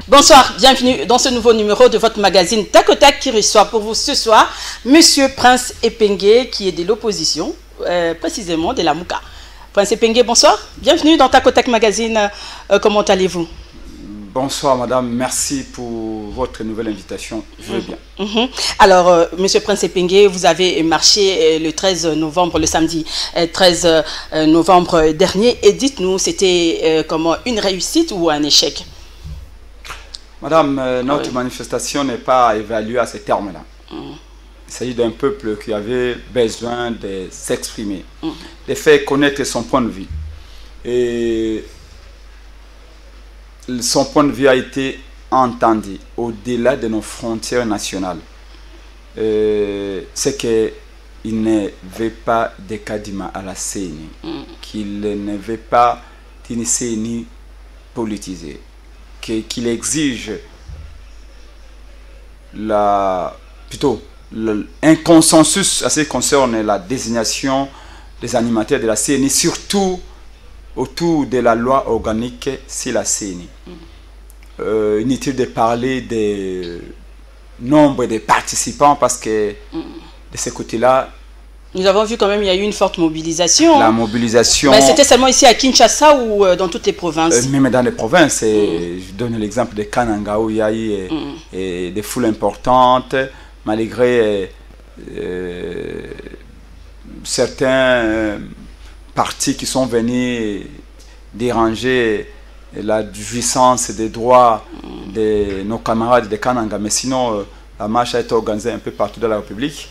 Bonsoir, bienvenue dans ce nouveau numéro de votre magazine Tac au Tac qui reçoit pour vous ce soir Monsieur Prince Epengue qui est de l'opposition, précisément de la Mouka. Prince Epengue, bonsoir, bienvenue dans Tac au Tac magazine, comment allez-vous? Bonsoir madame, merci pour votre nouvelle invitation, je vais bien. Alors, monsieur Prince Epengue, vous avez marché le 13 novembre, le samedi 13 novembre dernier, et dites-nous, c'était comment, une réussite ou un échec? Madame, notre manifestation n'est pas évaluée à ces termes-là. Il s'agit d'un peuple qui avait besoin de s'exprimer, de faire connaître son point de vue. Et son point de vue a été entendu au-delà de nos frontières nationales. C'est qu'il ne veut pas de Kadima à la CENI, qu'il ne veut pas d'une CENI politisée, qu'il exige un consensus à ce qui concerne la désignation des animateurs de la CENI, surtout autour de la loi organique sur la CENI. Inutile de parler des nombres de participants parce que de ce côté-là, nous avons vu quand même il y a eu une forte mobilisation. La mobilisation... Mais c'était seulement ici à Kinshasa ou dans toutes les provinces? Même dans les provinces. Je donne l'exemple de Kananga où il y a eu des foules importantes, malgré certains partis qui sont venus déranger la jouissance des droits de nos camarades de Kananga. Mais sinon, la marche a été organisée un peu partout dans la République.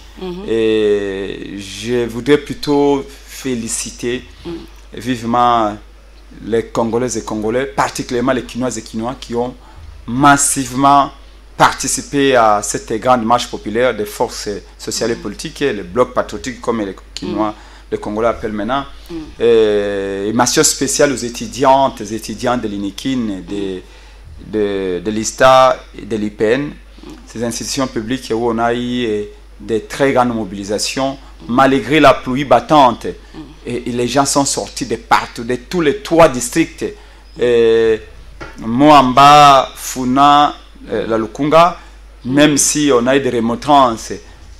Et je voudrais plutôt féliciter vivement les Congolaises et Congolais, particulièrement les Kinoises et Kinois qui ont massivement participé à cette grande marche populaire des forces sociales et politiques, les blocs patriotiques comme les Kinois, les Congolais appellent maintenant. Et mention spéciale aux étudiantes et étudiants de l'INIKIN, de l'ISTA et de l'IPN, ces institutions publiques où on a eu des très grandes mobilisations, malgré la pluie battante. Et les gens sont sortis de partout, de tous les 3 districts. Moamba, Funa, la Lukunga, même si on a eu des remontrances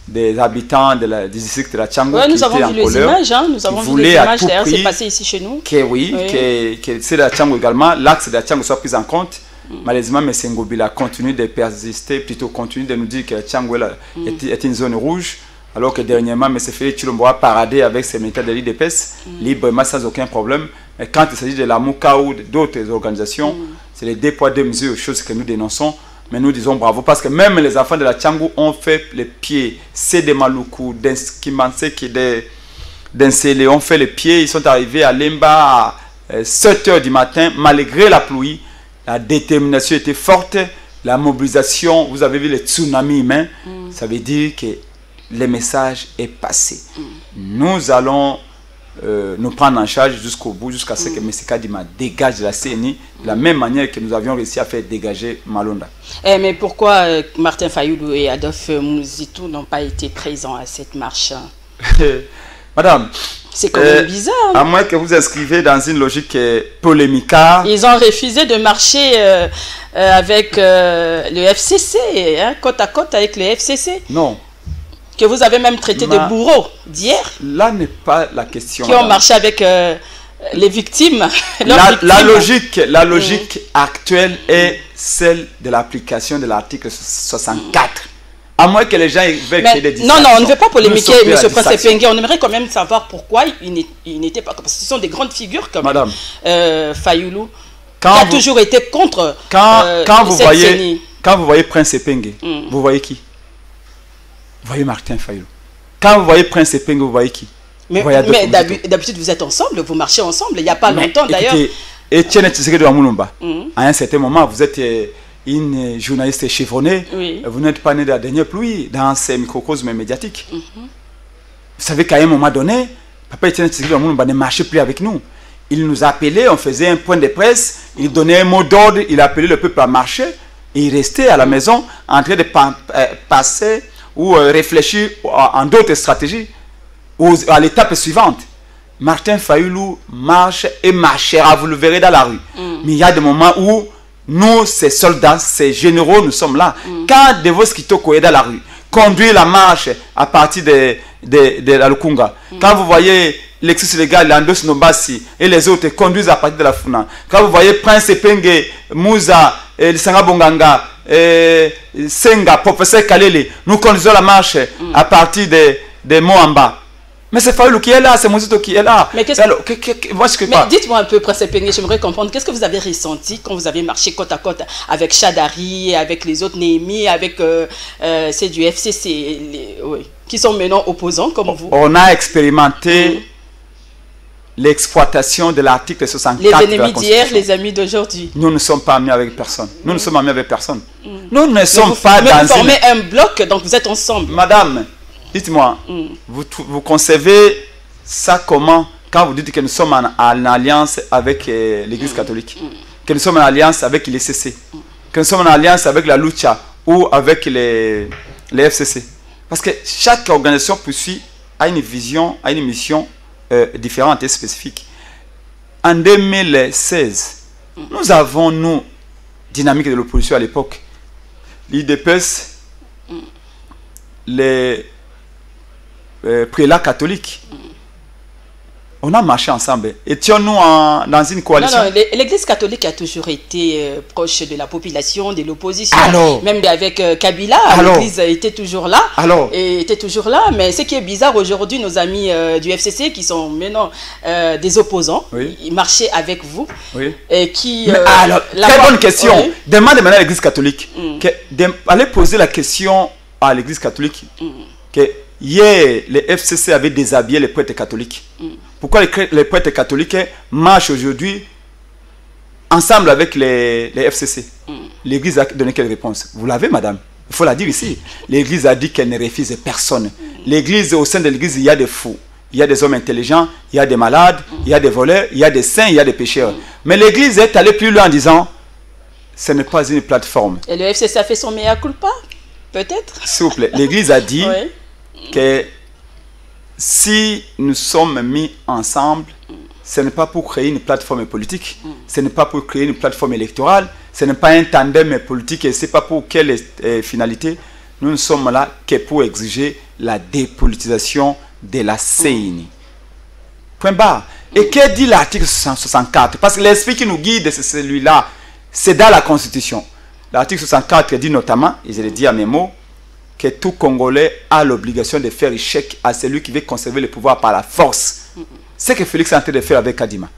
des habitants du district de la Tchangou qui étaient en colère. Nous avons vu les images, nous avons vu les images, d'ailleurs c'est passé ici chez nous. Que c'est la Tchangou également, l'axe de la Tchangou soit pris en compte. Malheureusement, M. Ngobila continue de persister, plutôt continue de nous dire que la Tchangou est une zone rouge, alors que dernièrement, M. Félix Tshilombo a paradé avec ses militaires de l'IDPS, librement, sans aucun problème. Mais quand il s'agit de la Mouka ou d'autres organisations, c'est les 2 poids 2 mesures, choses que nous dénonçons. Mais nous disons bravo parce que même les enfants de la Tchangou ont fait les pieds. C'est des Maluku, des Skimanseki, des Nsele ont fait les pieds. Ils sont arrivés à Lemba à 7 h du matin, malgré la pluie. La détermination était forte. La mobilisation, vous avez vu les tsunamis humains. Ça veut dire que le message est passé. Nous allons nous prendre en charge jusqu'au bout, jusqu'à ce que M. Kadima dégage de la CENI, de la même manière que nous avions réussi à faire dégager Malonda. Mais pourquoi Martin Fayoulou et Adolphe Mouzitou n'ont pas été présents à cette marche? Madame, c'est quand même bizarre. À moins que vous inscrivez dans une logique polémique. Ils ont refusé de marcher avec le FCC, côte à côte avec le FCC. Non. Que vous avez même traité de bourreaux d'hier. Là n'est pas la question. Qui ont marché avec les victimes. La logique actuelle est celle de l'application de l'article 64. À moins que les gens veulent créer des distractions. Non, on ne veut pas polémiquer, M. Prince Epengue. On aimerait quand même savoir pourquoi il n'était pas... Parce que ce sont des grandes figures comme Madame, Fayoulou, qui a toujours été contre quand vous voyez Prince Epengue, vous voyez qui? Vous voyez Martin Fayoulou. Quand vous voyez Prince Epengue, vous voyez qui? Mais d'habitude, vous êtes ensemble, vous marchez ensemble. Il n'y a pas longtemps d'ailleurs. Etienne Tshisekedi de Wamulumba, à un certain moment, vous êtes une journaliste chevronnée. Vous n'êtes pas né de la dernière pluie dans ces microcosmes médiatiques. Vous savez qu'à un moment donné, Papa Etienne Tshisekedi de Wamulumba ne marchait plus avec nous. Il nous appelait, on faisait un point de presse, il donnait un mot d'ordre, il appelait le peuple à marcher. Et il restait à la maison en train de passer ou réfléchir en d'autres stratégies à l'étape suivante. Martin Fayoulou marche et marchera, vous le verrez dans la rue. Mais il y a des moments où Nous, ces soldats, ces généraux, nous sommes là. Quand Devos Kitoko est dans la rue, conduit la marche à partir de la Lukunga. Quand vous voyez l'exercice légal, Landos Nobasi et les autres conduisent à partir de la Funa. Quand vous voyez Prince Epenge, Mouza, Sanga Bonganga, Senga, Professeur Kalele, nous conduisons la marche à partir de Moamba. Mais c'est Fayoulou qui est là, c'est Mouzito qui est là. Mais dites-moi un peu, Prince Epenge, j'aimerais comprendre, qu'est-ce que vous avez ressenti quand vous avez marché côte à côte avec Chadari, avec les autres Néhémie, avec c'est du FCC, qui sont maintenant opposants comme vous? On a expérimenté l'exploitation de l'article 64 les ennemis d'hier, les amis d'aujourd'hui. Nous ne sommes pas amis avec personne. Nous ne sommes amis avec personne. Nous ne sommes pas dans vous formez un bloc, donc vous êtes ensemble. Madame, dites-moi, vous concevez ça comment quand vous dites que nous sommes en alliance avec l'Église catholique, que nous sommes en alliance avec l'ICC, que nous sommes en alliance avec la Lucha ou avec les FCC? Parce que chaque organisation a une vision, a une mission différentes et spécifiques. En 2016, nous avons, nous, dynamique de l'opposition à l'époque, l'IDPS, les prélats catholiques. On a marché ensemble. Étions-nous dans une coalition? Non, l'Église catholique a toujours été proche de la population, de l'opposition. Même avec Kabila, l'Église était toujours là. Mais ce qui est bizarre aujourd'hui, nos amis du FCC, qui sont maintenant des opposants, ils marchaient avec vous. Et qui, très bonne question. Demandez maintenant à l'Église catholique. Allez poser la question à l'Église catholique. Que hier, les FCC avaient déshabillé les prêtres catholiques. Pourquoi les prêtres catholiques marchent aujourd'hui ensemble avec les FCC? L'Église a donné quelle réponse? Vous l'avez, madame? Il faut la dire ici. L'Église a dit qu'elle ne refuse personne. L'Église, au sein de l'Église, il y a des fous. Il y a des hommes intelligents, il y a des malades, il y a des voleurs, il y a des saints, il y a des pécheurs. Mais l'Église est allée plus loin en disant, ce n'est pas une plateforme. Et le FCC a fait son mea culpa? Peut-être? S'il vous plaît. L'Église a dit que si nous sommes mis ensemble, ce n'est pas pour créer une plateforme politique, ce n'est pas pour créer une plateforme électorale, ce n'est pas un tandem politique et ce n'est pas pour quelle finalité. Nous ne sommes là que pour exiger la dépolitisation de la CENI. Point barre. Et que dit l'article 164? Parce que l'esprit qui nous guide, c'est celui-là. C'est dans la Constitution. L'article 64 dit notamment, et je le dis à mes mots, que tout Congolais a l'obligation de faire échec à celui qui veut conserver le pouvoir par la force. C'est ce que Félix est en train de faire avec Kadima.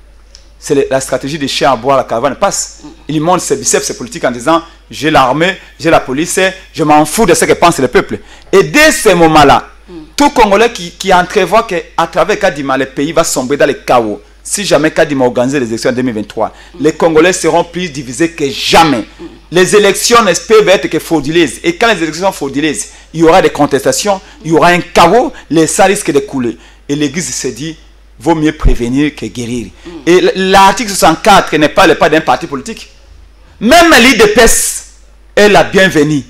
C'est la stratégie des chiens à boire, la caravane passe. Il montre ses biceps, ses politiques en disant, j'ai l'armée, j'ai la police, je m'en fous de ce que pense le peuple. Et dès ce moment-là, tout Congolais qui entrevoit qu'à travers Kadima, le pays va sombrer dans le chaos. Si jamais Kadima organise les élections en 2023, les Congolais seront plus divisés que jamais. Les élections ne peuvent être que frauduleuses. Et quand les élections sont frauduleuses, il y aura des contestations, il y aura un chaos, les ça risque de couler. Et l'Église se dit, vaut mieux prévenir que guérir. Et l'article 64 n'est pas le pas d'un parti politique. Même l'IDPS est la bienvenue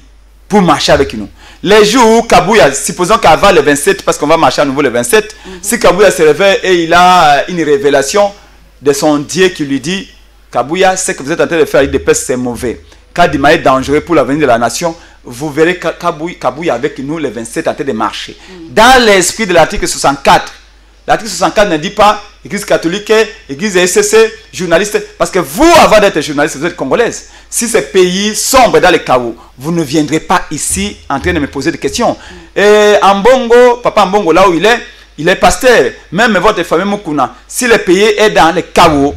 pour marcher avec nous. Les jours où Kabouya, supposons qu'avant le 27, parce qu'on va marcher à nouveau le 27, si Kabouya se réveille et il a une révélation de son Dieu qui lui dit, Kabouya, ce que vous êtes en train de faire à l'IDPS, c'est mauvais. Kadima est dangereux pour l'avenir de la nation. Vous verrez Kabouya avec nous le 27 en train de marcher. Dans l'esprit de l'article 64, l'article 64 ne dit pas Église catholique, Église SCC, journaliste. Parce que vous, avant d'être journaliste, vous êtes congolaise. Si ce pays sombre dans le chaos, vous ne viendrez pas ici en train de me poser des questions. Et Ambongo, papa Ambongo, là où il est pasteur. Même votre famille Mukuna, si le pays est dans le chaos,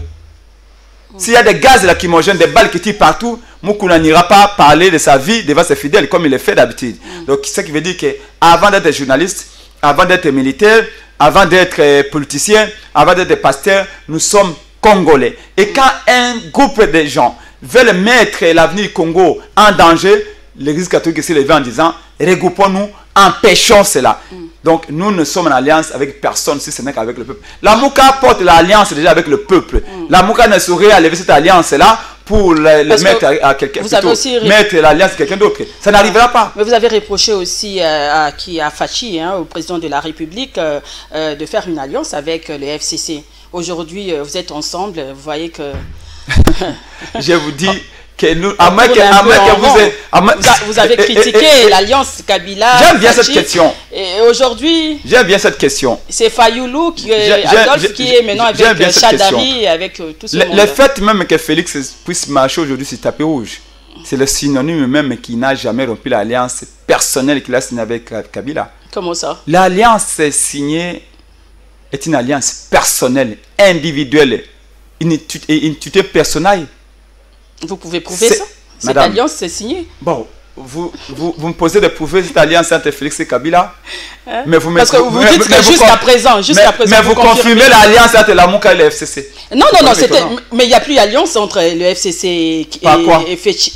s'il y a des gaz lacrymogènes, des balles qui tirent partout, Mukuna n'ira pas parler de sa vie devant ses fidèles comme il le fait d'habitude. Donc, ce qui veut dire qu'avant d'être journaliste, avant d'être militaire, avant d'être politicien, avant d'être pasteur, nous sommes Congolais. Et quand un groupe de gens veulent mettre l'avenir du Congo en danger, l'Église catholique s'est levée en disant, regroupons-nous, empêchons cela. Donc nous ne sommes en alliance avec personne si ce n'est qu'avec le peuple. La Mouka porte l'alliance déjà avec le peuple. La Mouka ne saurait enlever cette alliance-là pour le mettre à quelqu'un d'autre. Mettre l'alliance à quelqu'un d'autre. Ça n'arrivera pas. Mais vous avez reproché aussi à Fachi, au président de la République, de faire une alliance avec le FCC. Aujourd'hui, vous êtes ensemble, vous voyez que... Je vous dis que nous, à moins que vous avez critiqué l'alliance Kabila. J'aime bien cette question. Et aujourd'hui, j'aime bien cette question. C'est Fayoulou qui est Adolphe qui est maintenant avec Chadari, avec tout ce monde. Le fait même que Félix puisse marcher aujourd'hui sur tapis rouge, c'est le synonyme même qui n'a jamais rompu l'alliance personnelle qu'il a signée avec Kabila. Comment ça? L'alliance signée est une alliance personnelle, individuelle, une entité personnelle. Vous pouvez prouver ça? Cette alliance c'est signée. Bon, vous me posez de prouver cette alliance entre Félix et Kabila. Hein? Mais parce que vous dites que jusqu'à présent, mais vous confirmez l'alliance entre la Mouka et le FCC. Non, mais il n'y a plus d'alliance entre le FCC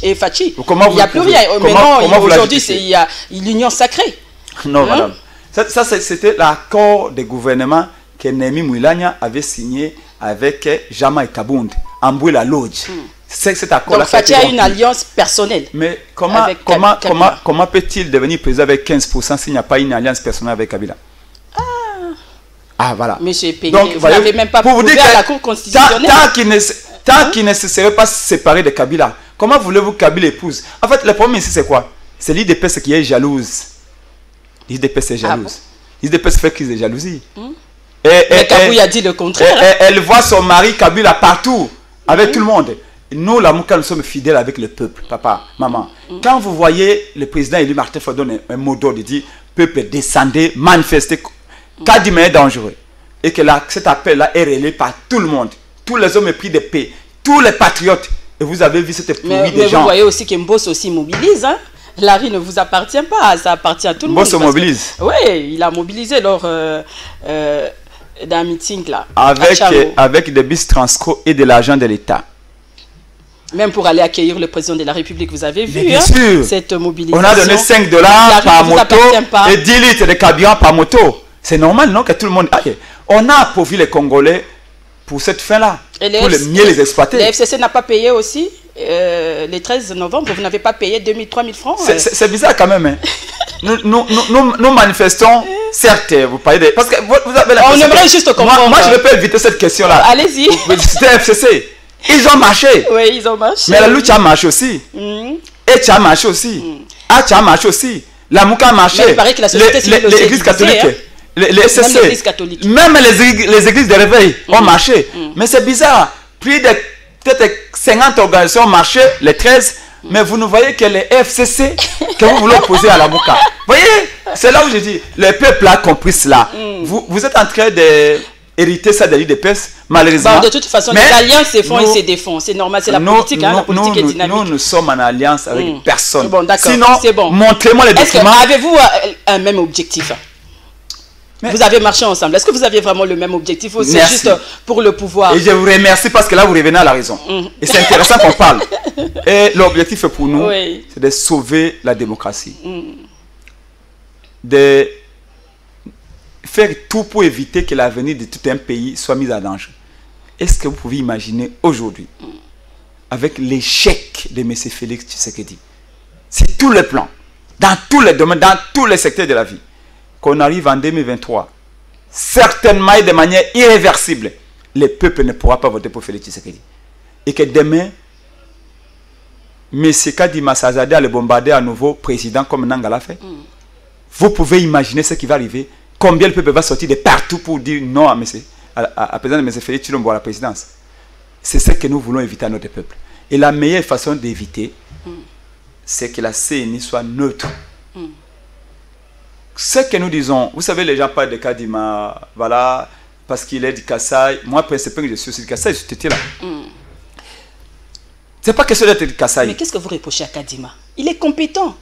et Fachi. Il n'y a plus rien. Maintenant, aujourd'hui, il y a l'union sacrée. Non, madame. Ça c'était l'accord de gouvernement que Némi Mouilania avait signé avec Jama et Kabound, Ambouela Lodge. Cet accord donc Fachi a une alliance personnelle. Mais comment peut-il devenir président avec 15% s'il n'y a pas une alliance personnelle avec Kabila? Ah voilà. Monsieur Pégué, vous n'avez même pas prouvé à la Cour constitutionnelle. Tant qu'il ne se serait pas séparé de Kabila, comment voulez-vous que Kabila épouse? En fait, le problème ici c'est quoi? C'est l'IDPS qui est jalouse. L'IDPS est jalouse. L'IDPS fait crise de jalousie. Mais Kabou a dit le contraire. Elle voit son mari Kabila partout, avec tout le monde. Nous, la Mouka, nous sommes fidèles avec le peuple, papa, maman. Quand vous voyez le président Élie Martin Fayulu donner un mot d'ordre, il dit peuple, descendez, manifestez. Kadima est dangereux. Et que cet appel-là est relayé par tout le monde. Tous les hommes épris de paix, tous les patriotes. Et vous avez vu cette pluie de gens. Mais vous voyez aussi que Mbos aussi mobilise. Hein? Larry ne vous appartient pas, ça appartient à tout le monde. Mbos mobilise. Oui, il a mobilisé lors d'un meeting là. Avec des bus Transco et de l'argent de l'État. Même pour aller accueillir le président de la République, vous avez vu bien sûr. Cette mobilisation. On a donné $5 par moto et 10 litres de carburant par moto. C'est normal, non, que tout le monde aille. On a appauvri les Congolais pour cette fin-là, pour mieux les exploiter. Le FCC n'a pas payé aussi le 13 novembre, vous n'avez pas payé 2 000, 3 000 francs. C'est bizarre quand même. Hein. nous manifestons, certes, vous parlez de... Parce que vous avez la... On aimerait juste comprendre. Moi, je ne peux pas éviter cette question-là. Allez-y. C'était FCC. Ils ont marché. Oui, ils ont marché. Mais la lutte a marché aussi. Et tu as marché aussi. Ah, tu as marché aussi. La Mouka a marché. Mais il paraît que la société civile aussi l'Église catholique. Les SSC. Même les églises de réveil ont marché. Mais c'est bizarre. Plus de peut-être 50 organisations ont marché, les 13. Mais vous ne voyez que les FCC que vous voulez opposer à la Mouka. Vous voyez, c'est là où je dis, le peuple a compris cela. Vous êtes en train de... hériter ça de l'IDPS, malheureusement. De toute façon, les alliances se font et se défendent. C'est normal, c'est la politique. La politique est dynamique. Nous sommes en alliance avec personne. Bon, sinon, bon. montrez-moi les documents. Avez-vous un même objectif? Vous avez marché ensemble. Est-ce que vous avez vraiment le même objectif ou c'est juste pour le pouvoir? Et je vous remercie parce que là, vous revenez à la raison. Et c'est intéressant qu'on parle. Et l'objectif pour nous, c'est de sauver la démocratie. De faire tout pour éviter que l'avenir de tout un pays soit mis en danger. Est-ce que vous pouvez imaginer aujourd'hui, avec l'échec de M. Félix Tshisekedi, sur tous les plans, dans tous les domaines, dans tous les secteurs de la vie, qu'on arrive en 2023, certainement et de manière irréversible, le peuple ne pourra pas voter pour Félix Tshisekedi. Et que demain, M. Kadima Sazade a le bombarder à nouveau président comme Nanga l'a fait. Vous pouvez imaginer ce qui va arriver. Combien le peuple va sortir de partout pour dire non à président de M. Félix Tshilombo à la présidence. C'est ce que nous voulons éviter à notre peuple. Et la meilleure façon d'éviter, c'est que la CNI soit neutre. Ce que nous disons, vous savez, les gens parlent de Kadima, voilà, parce qu'il est du Kassai. Moi, principalement, je suis aussi du Kassai, j'étais là. C'est pas question d'être du Kassai. Mais qu'est-ce que vous reprochez à Kadima? Il est compétent.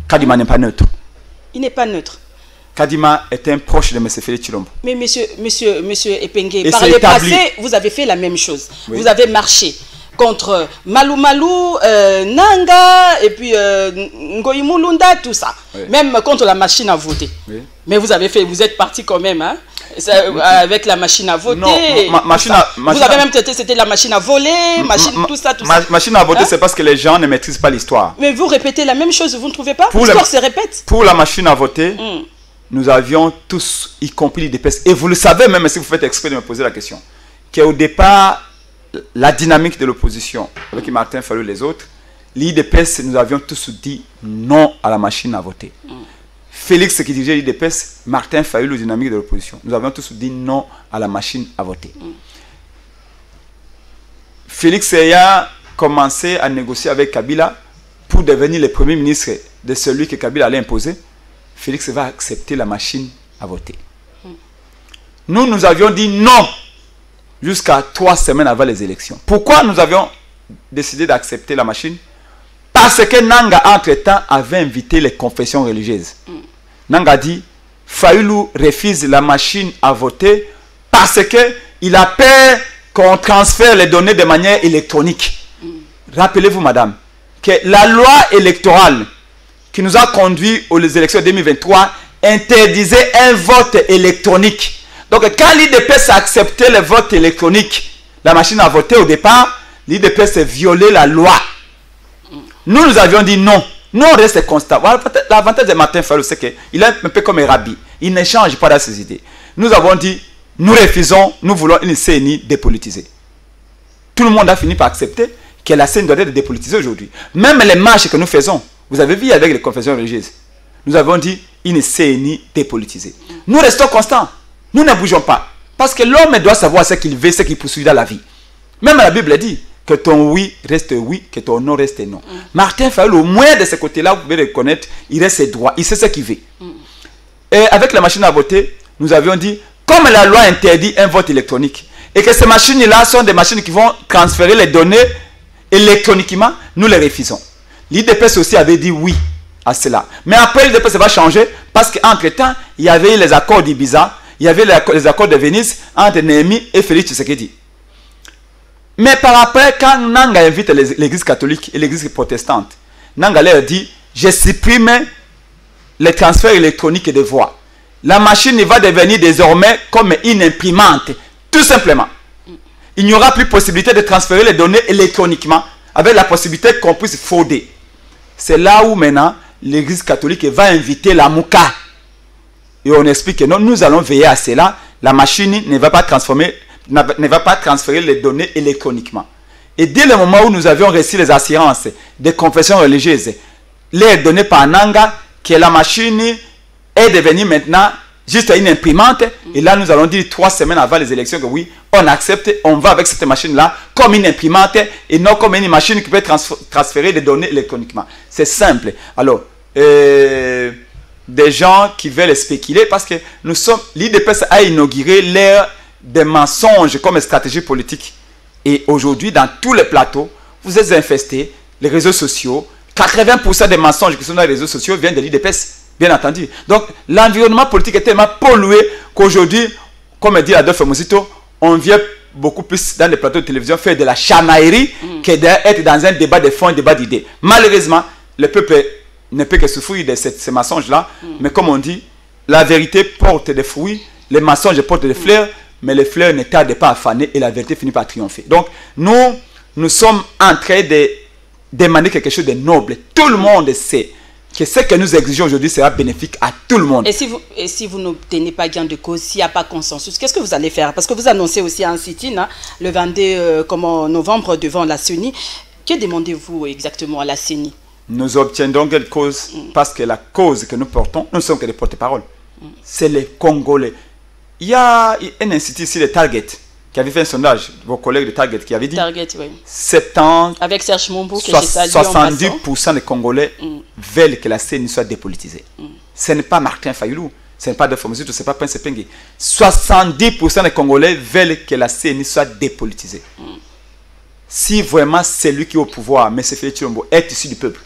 Kadima n'est pas neutre. Il n'est pas neutre. Kadima est un proche de M. Félix Tshilombo. Mais monsieur Epengue, par le passé, vous avez fait la même chose. Oui. Vous avez marché contre Malou Malou, Nanga, et puis Ngoyi Mulunda, tout ça. Oui. Même contre la machine à voter. Oui. Mais vous êtes parti quand même, hein, avec la machine à voter. Non, vous avez même traité, c'était la machine à voler, tout ça. Machine à voter, c'est parce que les gens ne maîtrisent pas l'histoire. Mais vous répétez la même chose, vous ne trouvez pas? L'histoire se répète. Pour la machine à voter, nous avions tous, y compris l'IDPS, et vous le savez même si vous faites exprès de me poser la question, qu'au départ, la dynamique de l'opposition, avec Martin Fayulu et les autres, l'IDPS, nous avions tous dit non à la machine à voter. Félix, qui dirigeait l'IDPS, Martin Fayulu, dynamique de l'opposition, nous avions tous dit non à la machine à voter. Félix a commencé à négocier avec Kabila pour devenir le premier ministre de celui que Kabila allait imposer. Félix va accepter la machine à voter. Nous avions dit non jusqu'à 3 semaines avant les élections. Pourquoi nous avions décidé d'accepter la machine? Parce que Nanga, entre-temps, avait invité les confessions religieuses. Nanga dit, Fayulu refuse la machine à voter parce qu'il a peur qu'on transfère les données de manière électronique. Rappelez-vous, madame, que la loi électorale qui nous a conduit aux élections 2023 interdisait un vote électronique. Donc, quand l'IDPS a accepté le vote électronique, la machine à voter au départ, l'IDPS a violé la loi. Nous avions dit non. Nous, on reste constant. L'avantage de Martin Fayulu, c'est qu'il est un peu comme un rabbi. Il ne change pas dans ses idées. Nous avons dit, nous refusons, nous voulons une CENI dépolitisée. Tout le monde a fini par accepter que la CENI doit être dépolitisée aujourd'hui. Même les marches que nous faisons, vous avez vu avec les confessions religieuses, nous avons dit une CENI dépolitisée. Nous restons constants. Nous ne bougeons pas. Parce que l'homme doit savoir ce qu'il veut, ce qu'il poursuit dans la vie. Même la Bible dit que ton oui reste oui, que ton non reste non. Martin Fayulu, au moins de ce côté-là, vous pouvez reconnaître, il reste droit, il sait ce qu'il veut. Et avec la machine à voter, nous avions dit, comme la loi interdit un vote électronique, et que ces machines-là sont des machines qui vont transférer les données électroniquement, nous les refusons. L'IDPS aussi avait dit oui à cela. Mais après, l'IDPS va changer, parce qu'entre-temps, il y avait les accords d'Ibiza, il y avait les accords de Venise entre Néhémie et Félix Tshisekedi. Mais par après, quand Nanga invite l'église catholique et l'église protestante, Nanga leur dit, je supprime les transferts électroniques de voix. La machine va devenir désormais comme une imprimante, tout simplement. Il n'y aura plus possibilité de transférer les données électroniquement, avec la possibilité qu'on puisse frauder. C'est là où maintenant, l'église catholique va inviter la Mouka. Et on explique que non, nous allons veiller à cela. La machine ne va pas transférer les données électroniquement. Et dès le moment où nous avions reçu les assurances des confessions religieuses, les données par Nanga, que la machine est devenue maintenant juste une imprimante. Et là, nous allons dire 3 semaines avant les élections que oui, on accepte, on va avec cette machine-là comme une imprimante et non comme une machine qui peut transférer des données électroniquement. C'est simple. Alors, des gens qui veulent spéculer parce que nous sommes, l'IDPS a inauguré l'ère des mensonges comme stratégie politique. Et aujourd'hui, dans tous les plateaux, vous êtes infestés, les réseaux sociaux, 80% des mensonges qui sont dans les réseaux sociaux viennent de l'IDPS, bien entendu. Donc, l'environnement politique est tellement pollué qu'aujourd'hui, comme dit Adolphe Mosito, on vient beaucoup plus dans les plateaux de télévision faire de la chamaillerie que d'être dans un débat de fond, un débat d'idées. Malheureusement, le peuple ne peut que souffrir de ces mensonges-là. Mais comme on dit, la vérité porte des fruits, les mensonges portent des fleurs, mais les fleurs ne tardent pas à faner et la vérité finit par triompher. Donc, nous sommes en train de demander quelque chose de noble. Tout le monde sait que ce que nous exigeons aujourd'hui sera bénéfique à tout le monde. Et si vous n'obtenez pas gain de cause, s'il n'y a pas consensus, qu'est-ce que vous allez faire? Parce que vous annoncez aussi un sit-in le 22 novembre devant la CENI. Que demandez-vous exactement à la CENI? Nous obtiendrons gain de cause parce que la cause que nous portons, nous ne sommes que des porte-parole. C'est les Congolais. Il y a un institut ici, le Target, qui avait fait un sondage, vos collègues de Target, qui avait dit Target, oui. 70, avec Serge Mombo, que j'ai salué en 70% des Congolais veulent que la CENI soit dépolitisée. Ce n'est pas Martin Fayulu, ce n'est pas de Mosito, ce n'est pas Prince Epenge. 70% des Congolais veulent que la CENI soit dépolitisée. Si vraiment c'est lui qui est au pouvoir, M. Félix Tshilombo, est issu du peuple,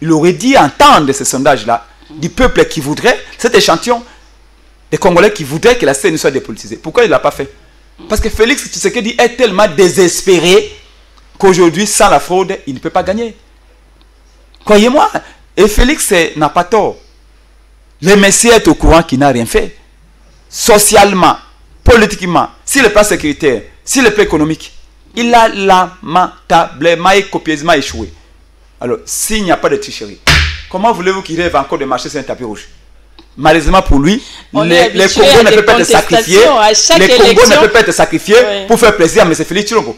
il aurait dit entendre ce sondage-là, du peuple qui voudrait, cet échantillon, des Congolais qui voudraient que la CENI soit dépolitisée. Pourquoi il ne l'a pas fait? Parce que Félix Tshisekedi est tellement désespéré qu'aujourd'hui, sans la fraude, il ne peut pas gagner. Croyez-moi. Et Félix n'a pas tort. Le Messie est au courant qu'il n'a rien fait. Socialement, politiquement, sur le plan sécuritaire, sur le plan économique, il a lamentablement et copieusement échoué. Alors, s'il n'y a pas de tricherie, comment voulez-vous qu'il rêve encore de marcher sur un tapis rouge? Malheureusement pour lui, les Congos ne peuvent pas être sacrifiés. Les Congos ne peuvent pas être sacrifiés pour faire plaisir à M. Félix Tshilombo.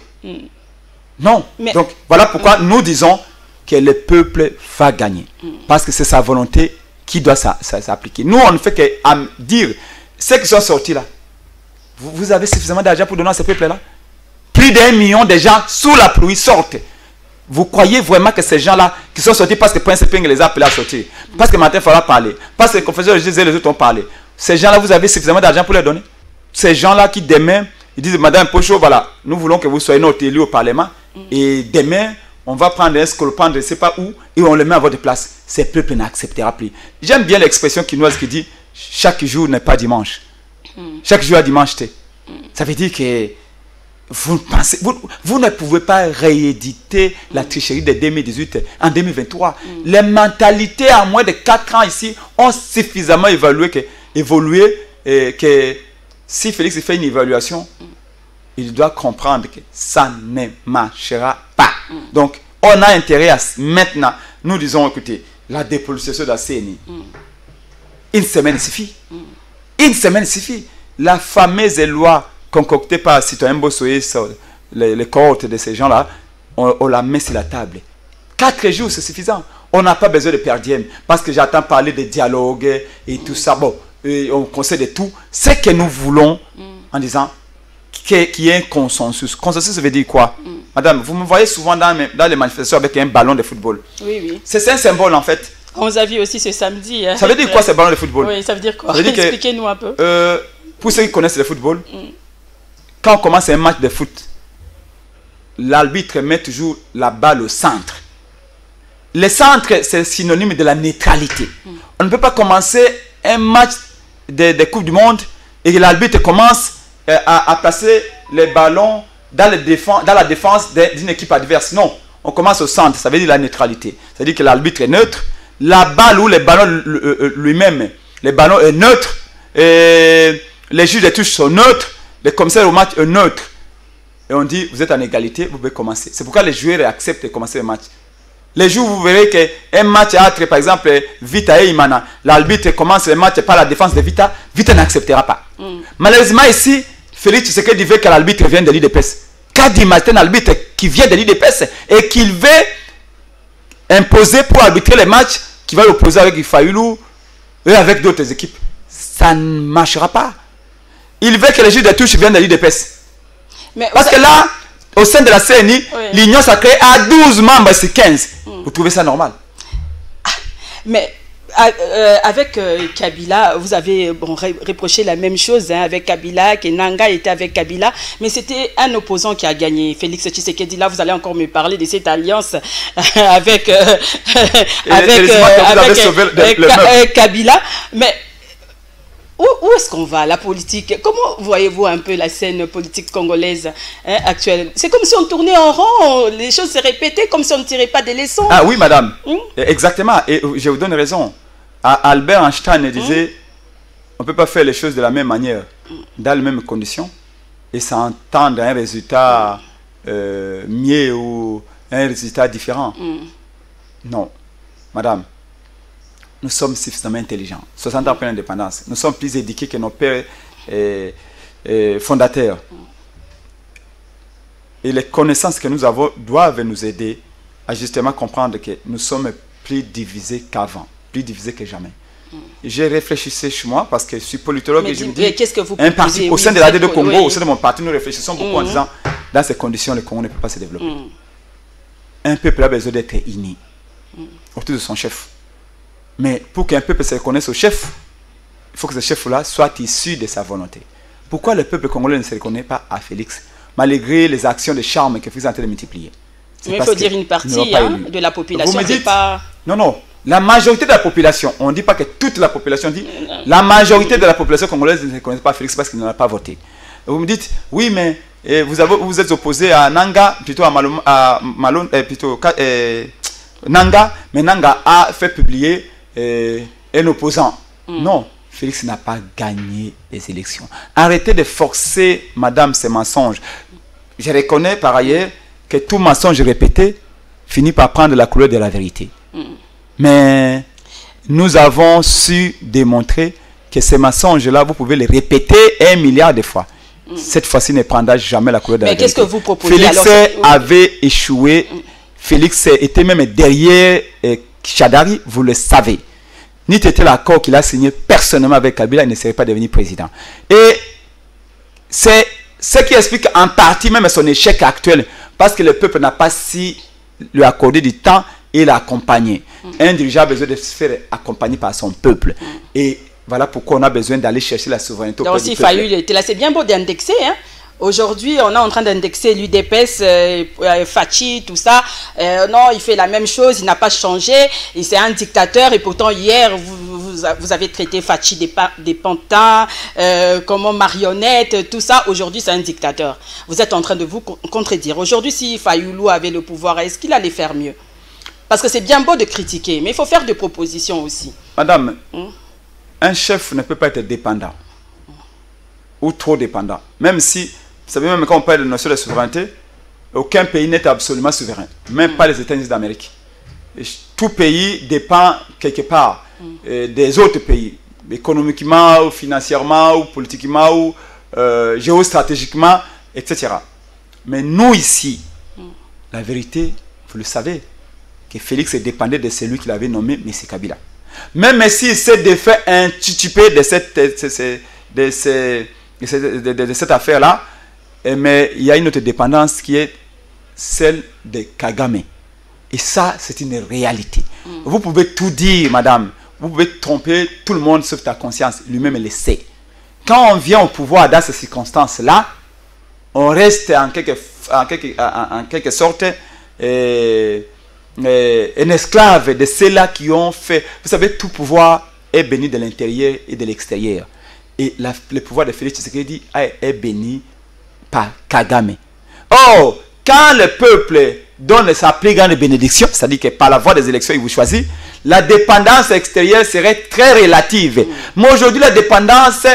Non. Donc, voilà pourquoi nous disons, que le peuple va gagner. Parce que c'est sa volonté qui doit s'appliquer. Nous, on ne fait que dire, ceux qui sont sortis là, vous avez suffisamment d'argent pour donner à ce peuple-là? Plus d'1 million de gens sous la pluie sortent. Vous croyez vraiment que ces gens-là qui sont sortis parce que Prince Epenge les a appelés à sortir, parce que Martin Fayulu a parlé, parce que le confesseur de Jésus et les autres ont parlé, ces gens-là, vous avez suffisamment d'argent pour les donner? Ces gens-là qui demain, ils disent, Madame Pocho, voilà, nous voulons que vous soyez notre élu au Parlement, et demain, on va prendre un scolopendre, je ne sais pas où, et on le met à votre place. Ce peuple n'acceptera plus. J'aime bien l'expression quinoise qui dit, chaque jour n'est pas dimanche. Chaque jour est dimanche. Ça veut dire que vous ne pouvez pas rééditer la tricherie de 2018 en 2023. Les mentalités à moins de 4 ans ici ont suffisamment évolué que si Félix fait une évaluation, il doit comprendre que ça ne marchera pas. Donc, on a intérêt à maintenant, nous disons, écoutez, la dépollution de la CNI, une semaine suffit. Une semaine suffit. La fameuse loi concoctée par citoyen Bossoé sur les cohortes de ces gens-là, on la met sur la table. 4 jours, c'est suffisant. On n'a pas besoin de perdième, parce que j'entends parler de dialogue et tout ça. Bon, on conseille de tout. Ce que nous voulons, en disant qu'il y ait un consensus. Consensus, ça veut dire quoi? Madame, vous me voyez souvent dans les manifestations avec un ballon de football. Oui, oui. C'est un symbole, en fait. On vous a vu aussi ce samedi. Hein. Ça veut dire quoi, ce ballon de football? Oui, ça veut dire quoi? Expliquez-nous un peu. Pour ceux qui connaissent le football, quand on commence un match de foot, l'arbitre met toujours la balle au centre. Le centre, c'est synonyme de la neutralité. On ne peut pas commencer un match de Coupe du Monde et que l'arbitre commence à placer les ballons dans la défense d'une équipe adverse. Non, on commence au centre, ça veut dire la neutralité. Ça veut dire que l'arbitre est neutre. La balle ou le ballon lui-même, le ballon est neutre. Et les juges de touche sont neutres. Le commissaire au match est neutre. Et on dit, vous êtes en égalité, vous pouvez commencer. C'est pourquoi les joueurs acceptent de commencer le match. Les jours où vous verrez qu'un match entre, par exemple, Vita et Imana, l'arbitre commence le match par la défense de Vita, Vita n'acceptera pas. Malheureusement ici, Félix Tshisekedi veut que l'arbitre vienne de l'IDPS. Quand il matin un arbitre qui vient de l'IDPS et qu'il veut imposer pour arbitrer les matchs, qui va l'opposer avec Fayulu et avec d'autres équipes, ça ne marchera pas. Il veut que les juges de touche viennent de l'IDPS. Parce que là, au sein de la CNI, l'Union sacrée a 12 membres sur 15. Vous trouvez ça normal? Mais avec Kabila, vous avez reproché la même chose avec Kabila, que Nanga était avec Kabila, mais c'était un opposant qui a gagné. Félix Tshisekedi, là, vous allez encore me parler de cette alliance avec Kabila. Mais où est-ce qu'on va, la politique? Comment voyez-vous un peu la scène politique congolaise actuelle? C'est comme si on tournait en rond, les choses se répétaient, comme si on ne tirait pas des leçons. Ah oui, madame. Exactement. Et je vous donne raison. Albert Einstein disait, on ne peut pas faire les choses de la même manière, dans les mêmes conditions, et s'entendre un résultat mieux ou un résultat différent. Non, madame. Nous sommes suffisamment intelligents. 60 ans après l'indépendance. Nous sommes plus éduqués que nos pères fondateurs. Et les connaissances que nous avons doivent nous aider à justement comprendre que nous sommes plus divisés qu'avant, plus divisés que jamais. J'ai réfléchi chez moi parce que je suis politologue et je me dis, un parti au sein de l'AD de Congo, au sein de mon parti, nous réfléchissons beaucoup en disant, dans ces conditions, le Congo ne peut pas se développer. Un peuple a besoin d'être uni autour de son chef. Mais pour qu'un peuple se reconnaisse au chef, il faut que ce chef-là soit issu de sa volonté. Pourquoi le peuple congolais ne se reconnaît pas à Félix, malgré les actions de charme que Félix est en train de multiplier? Mais il faut dire une partie de la population. Vous me dites, pas... Non, la majorité de la population, on ne dit pas que toute la population, on dit la majorité de la population congolaise ne se reconnaît pas à Félix parce qu'il n'en a pas voté. Vous me dites, oui, mais vous êtes opposé à Nanga, plutôt à Malone, plutôt Nanga, mais Nanga a fait publier un opposant. Non, Félix n'a pas gagné les élections. Arrêtez de forcer, madame, ces mensonges. Je reconnais par ailleurs que tout mensonge répété finit par prendre la couleur de la vérité. Mais nous avons su démontrer que ces mensonges-là, vous pouvez les répéter 1 milliard de fois. Cette fois-ci ne prendra jamais la couleur de la vérité. Mais qu'est-ce que vous proposez? Félix avait échoué. Félix était même derrière Chadari, vous le savez. Ni était l'accord qu'il a signé personnellement avec Kabila, il ne serait pas devenu président. Et c'est ce qui explique en partie même son échec actuel, parce que le peuple n'a pas si lui accorder du temps et l'accompagner. Un dirigeant a besoin de se faire accompagner par son peuple. Et voilà pourquoi on a besoin d'aller chercher la souveraineté. Donc aussi, Fayou, il était là. C'est bien beau d'indexer, hein. Aujourd'hui, on est en train d'indexer l'UDPS, Fachi, tout ça. Non, il fait la même chose, il n'a pas changé. C'est un dictateur. Et pourtant, hier, vous avez traité Fachi des pantins, comment marionnette, tout ça. Aujourd'hui, c'est un dictateur. Vous êtes en train de vous contredire. Aujourd'hui, si Fayoulou avait le pouvoir, est-ce qu'il allait faire mieux? Parce que c'est bien beau de critiquer, mais il faut faire des propositions aussi. Madame, un chef ne peut pas être dépendant. Ou trop dépendant. Même si... Vous savez, même quand on parle de notion de souveraineté, aucun pays n'est absolument souverain. Même pas les États-Unis d'Amérique. Tout pays dépend quelque part des autres pays. Économiquement, ou financièrement, ou politiquement, ou géostratégiquement, etc. Mais nous ici, la vérité, vous le savez, que Félix dépendait de celui qu'il avait nommé M. Kabila. Même s'il s'est défait anticipé de cette affaire-là, mais il y a une autre dépendance qui est celle de Kagame. Et ça, c'est une réalité. Vous pouvez tout dire, madame. Vous pouvez tromper tout le monde sauf ta conscience. Lui-même le sait. Quand on vient au pouvoir dans ces circonstances-là, on reste en quelque sorte un esclave de ceux-là qui ont fait... Vous savez, tout pouvoir est béni de l'intérieur et de l'extérieur. Et le pouvoir de Félix Tshisekedi est béni par Kagame. Oh, quand le peuple donne sa plus grande bénédiction, c'est-à-dire que par la voie des élections, il vous choisit, la dépendance extérieure serait très relative. Mais aujourd'hui, la dépendance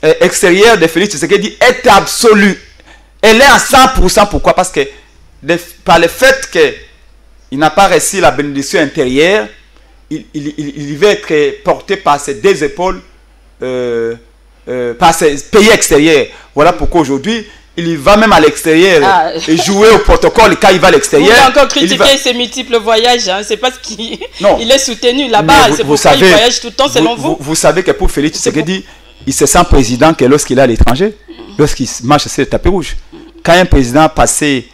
extérieure de Félix Tshisekedi est absolue. Elle est à 100%. Pourquoi? Parce que par le fait qu'il n'a pas reçu la bénédiction intérieure, il va être porté par ses deux épaules, par ses pays extérieurs. Voilà pourquoi aujourd'hui, il va même à l'extérieur et jouer au protocole quand il va à l'extérieur. Il a encore critiqué ses multiples voyages. Hein. C'est parce qu'il est soutenu là-bas. C'est pourquoi il voyage tout le temps, selon vous. Vous savez que pour Félix Tshisekedi, il se sent président que lorsqu'il est à l'étranger, lorsqu'il marche sur le tapis rouge. Quand un président a passé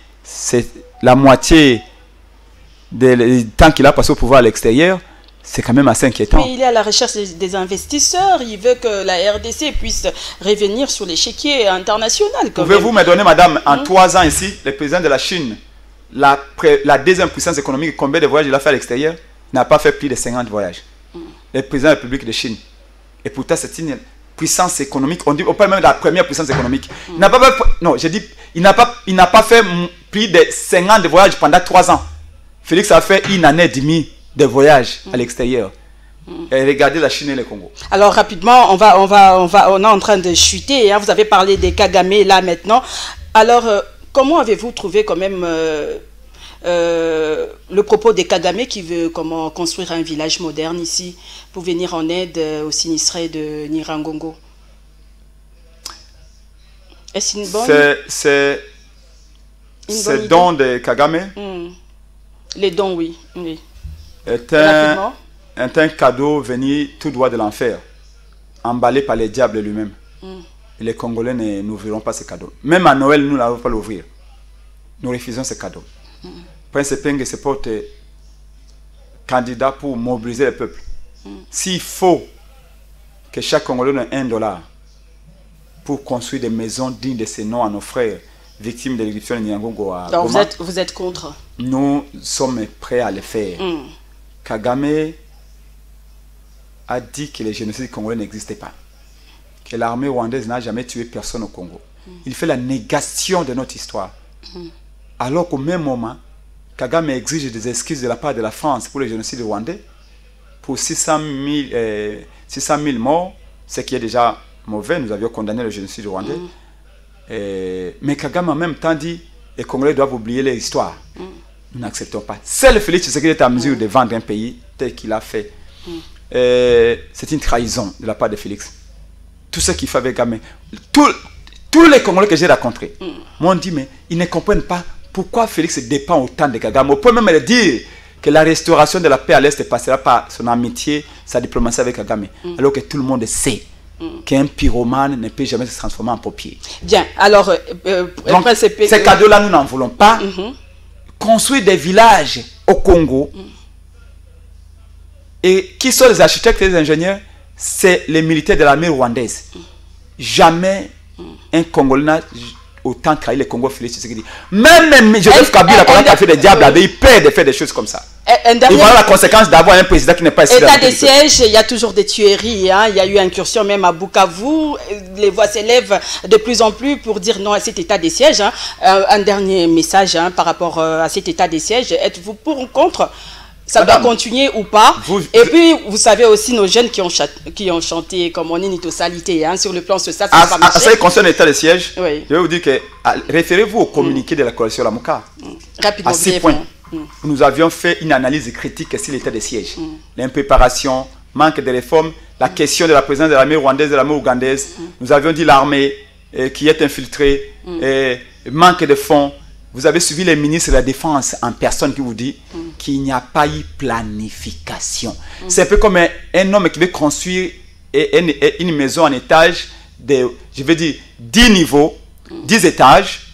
la moitié du temps qu'il a passé au pouvoir à l'extérieur, c'est quand même assez inquiétant. Mais il est à la recherche des investisseurs. Il veut que la RDC puisse revenir sur l'échiquier international. Pouvez-vous me donner, madame, en 3 ans ici, le président de la Chine, la deuxième puissance économique, combien de voyages il a fait à l'extérieur? N'a pas fait plus de 50 voyages. Le président de la République de Chine. Et pourtant, c'est une puissance économique. On parle même de la première puissance économique. Il n'a pas fait, non, j'ai dit, il n'a pas fait plus de 50 voyages pendant 3 ans. Félix a fait 1 année et demie de voyage à l'extérieur. Et regardez la Chine et le Congo. Alors rapidement, on est en train de chuter. Hein. Vous avez parlé des Kagame là maintenant. Alors, comment avez-vous trouvé quand même le propos des Kagame qui veut construire un village moderne ici pour venir en aide aux sinistrés de Nyiragongo? Est-ce une bonne... C'est don de Kagame. Les dons, oui. Est un cadeau venu tout droit de l'enfer, emballé par le diable lui-même. Et les Congolais n'ouvriront pas ce cadeau. Même à Noël, nous n'allons pas l'ouvrir. Nous refusons ce cadeau. Prince Penge se porte candidat pour mobiliser le peuple. S'il faut que chaque Congolais donne $1 pour construire des maisons dignes de ces noms à nos frères victimes de l'éruption de Nyiragongo à donc vous êtes contre? Nous sommes prêts à le faire. Kagame a dit que le génocide congolais n'existait pas. Que l'armée rwandaise n'a jamais tué personne au Congo. Il fait la négation de notre histoire. Alors qu'au même moment, Kagame exige des excuses de la part de la France pour le génocide rwandais, pour 600 000 morts, ce qui est déjà mauvais. Nous avions condamné le génocide rwandais. Mais Kagame en même temps dit les Congolais doivent oublier leur histoire. Nous n'acceptons pas. Seul Félix Tshisekedi est en mesure de vendre un pays tel qu'il a fait. C'est une trahison de la part de Félix. Tout ce qu'il fait avec Kagame. Tous les Congolais que j'ai rencontrés m'ont dit, mais ils ne comprennent pas pourquoi Félix dépend autant de Kagame? On peut même le dire que la restauration de la paix à l'Est passera par son amitié, sa diplomatie avec Kagame. Alors que tout le monde sait qu'un pyromane ne peut jamais se transformer en paupier. Bien, alors... donc, ces cadeaux-là, nous n'en voulons pas. Construire des villages au Congo. Et qui sont les architectes et les ingénieurs? C'est les militaires de l'armée rwandaise. Jamais un Congolais n'a autant trahi le Congo Félix Tshisekedi. Même Joseph Kabila, quand il a fait des diables, il peur de faire des choses comme ça. Et voilà la conséquence d'avoir un président qui n'est pas... État des sièges, il y a toujours des tueries. Hein. Il y a eu incursion même à Bukavu. Les voix s'élèvent de plus en plus pour dire non à cet état des sièges. Hein. Un dernier message par rapport à cet état des sièges. Êtes-vous pour ou contre? Ça doit continuer ou pas? Et puis, vous savez aussi nos jeunes qui ont chanté, comme on dit, Nitosalité, hein, sur le plan social, ça va marcher. Ça concerne l'état de siège. Oui. Je vais vous dire que, référez-vous au communiqué de la coalition Lamuka. Rapidement, à 6 points. Nous avions fait une analyse critique sur l'état de siège. L'impréparation, manque de réformes, la question de la présence de l'armée rwandaise et de l'armée ougandaise. Nous avions dit l'armée qui est infiltrée, manque de fonds. Vous avez suivi les ministres de la Défense en personne qui vous dit qu'il n'y a pas eu planification. C'est un peu comme un homme qui veut construire une maison en étage de, je veux dire, 10 niveaux, 10 étages,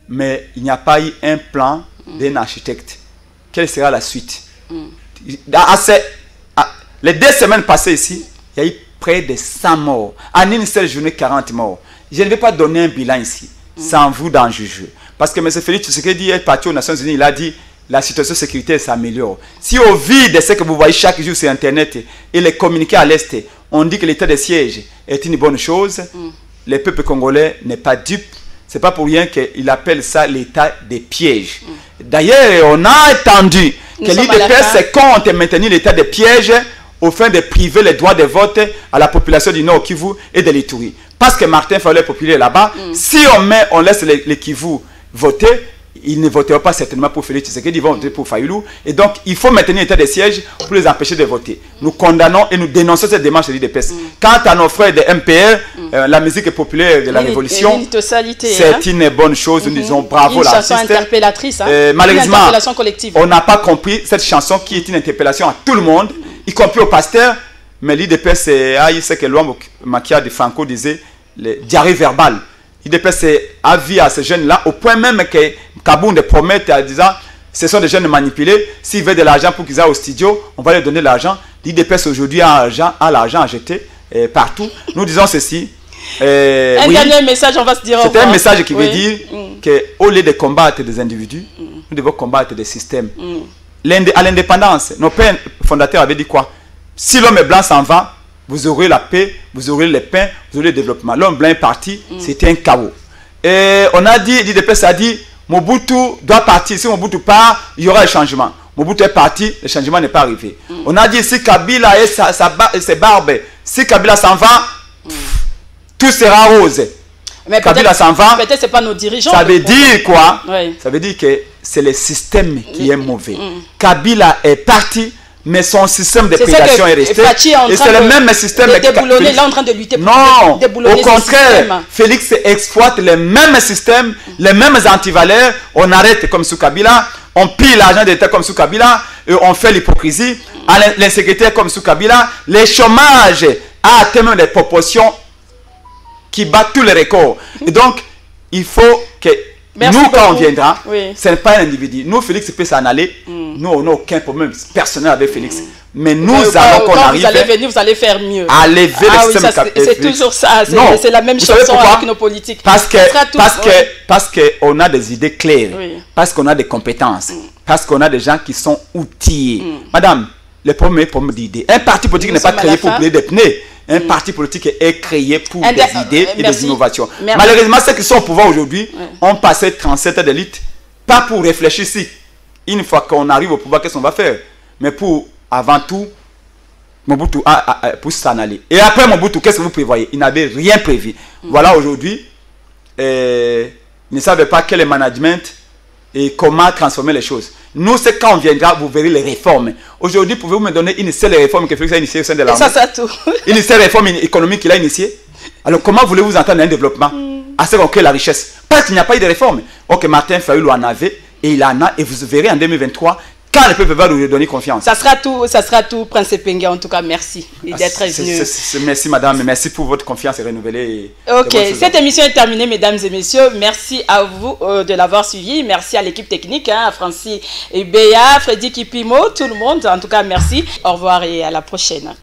mais il n'y a pas eu un plan d'un architecte. Quelle sera la suite? Les 2 semaines passées ici, il y a eu près de 100 morts. En une seule journée, 40 morts. Je ne vais pas donner un bilan ici, sans vous d'en juger. Parce que M. Félix Tshisekedi est parti aux Nations Unies, il a dit la situation sécuritaire s'améliore. Si au vu de ce que vous voyez chaque jour sur Internet et les communiqués à l'Est, on dit que l'état de siège est une bonne chose, le peuple congolais n'est pas dupe. Ce n'est pas pour rien qu'il appelle ça l'état des pièges. D'ailleurs, on a entendu que l'IDPS compte maintenir l'état des pièges au fin de priver les droits de vote à la population du Nord Kivu et de l'Ituri. Parce que Martin Fayulu est populaire là-bas, si on laisse les Kivu voter, ils ne voteront pas certainement pour Félix Tshisekedi, ils vont voter pour Fayulu. Et donc, il faut maintenir l'état de siège pour les empêcher de voter. Nous condamnons et nous dénonçons cette démarche de l'IDPS. Quant à nos frères de MPR, la musique populaire de la Révolution, c'est une bonne chose. Nous disons bravo l'artiste. Une chanson interpellatrice. Malheureusement, on n'a pas compris cette chanson qui est une interpellation à tout le monde, y compris au pasteur. Mais l'IDPS, c'est ce que Luambo Makia de Franco disait, le diarrhée verbale. l'IDPS a vu à ces jeunes-là, au point même que Kabound promet en disant ce sont des jeunes manipulés, s'ils veulent de l'argent pour qu'ils aillent au studio, on va leur donner de l'argent. L'IDPS aujourd'hui a l'argent à jeter partout. Nous disons ceci. Un dernier message, on va se dire au revoir. C'est un message qui veut dire qu'au lieu de combattre des individus, nous devons combattre des systèmes. À l'indépendance, nos pères fondateurs avaient dit quoi? Si l'homme blanc s'en va, vous aurez la paix, vous aurez le pain, vous aurez le développement. L'homme blanc est parti, c'était un chaos. Et on a dit, l'IDPS a dit, Mobutu doit partir. Si Mobutu part, il y aura un changement. Mobutu est parti, le changement n'est pas arrivé. On a dit, si Kabila et ses barbes, si Kabila s'en va, tout sera rose. Mais Kabila s'en va. Peut-être c'est pas nos dirigeants. Ça veut dire quoi? Ça veut dire que c'est le système qui est mauvais. Kabila est parti, mais son système de prédation est resté. Et c'est le même système. Il est en train de lutter pour au contraire, Félix exploite les mêmes systèmes, les mêmes antivaleurs. On arrête comme sous Kabila, on pille l'argent de l'État comme sous Kabila, et on fait l'hypocrisie. L'insécurité comme sous Kabila, le chômage a atteint des proportions qui battent tous les records. Et donc, il faut que nous, quand on viendra, ce n'est pas un individu. Nous, Félix peut s'en aller. Nous, on n'a aucun problème personnel avec Félix. Mais nous allons qu'on arrive. Vous allez venir, vous allez faire mieux. À lever le système capitaliste. C'est toujours ça. C'est la même chanson avec nos politiques. Parce qu'on a des idées claires. Parce qu'on a des compétences. Parce qu'on a des gens qui sont outillés. Madame, le premier problème d'idées. Un parti politique n'est pas créé pour brûler des pneus. Un parti politique est créé pour des idées et des innovations. Malheureusement, ceux qui sont au pouvoir aujourd'hui ont passé 37 ans d'élite, pas pour réfléchir si, une fois qu'on arrive au pouvoir, qu'est-ce qu'on va faire, mais pour, avant tout, Mobutu pour s'en aller. Et après Mobutu, qu'est-ce que vous prévoyez? Il n'avait rien prévu. Voilà aujourd'hui, ils ne savent pas quel est le management et comment transformer les choses. Nous, c'est quand on viendra, vous verrez les réformes. Aujourd'hui, pouvez-vous me donner une seule réforme que Félix a initiée au sein de l'armée? Ça, tout. Une seule réforme économique qu'il a initiée? Alors, comment voulez-vous entendre un développement à ce qu'on crée la richesse? Parce qu'il n'y a pas eu de réforme. Ok, Martin Fayulu en avait, et il en a, et vous verrez en 2023, quand le peuple va lui donner confiance. Ça sera tout, Prince Epengue. En tout cas, merci d'être venu. Merci, madame. Merci pour votre confiance renouvelée. Ok, cette émission est terminée, mesdames et messieurs. Merci à vous de l'avoir suivi. Merci à l'équipe technique, à Francis et Béa, Freddy Kipimo, tout le monde. En tout cas, merci. Au revoir et à la prochaine.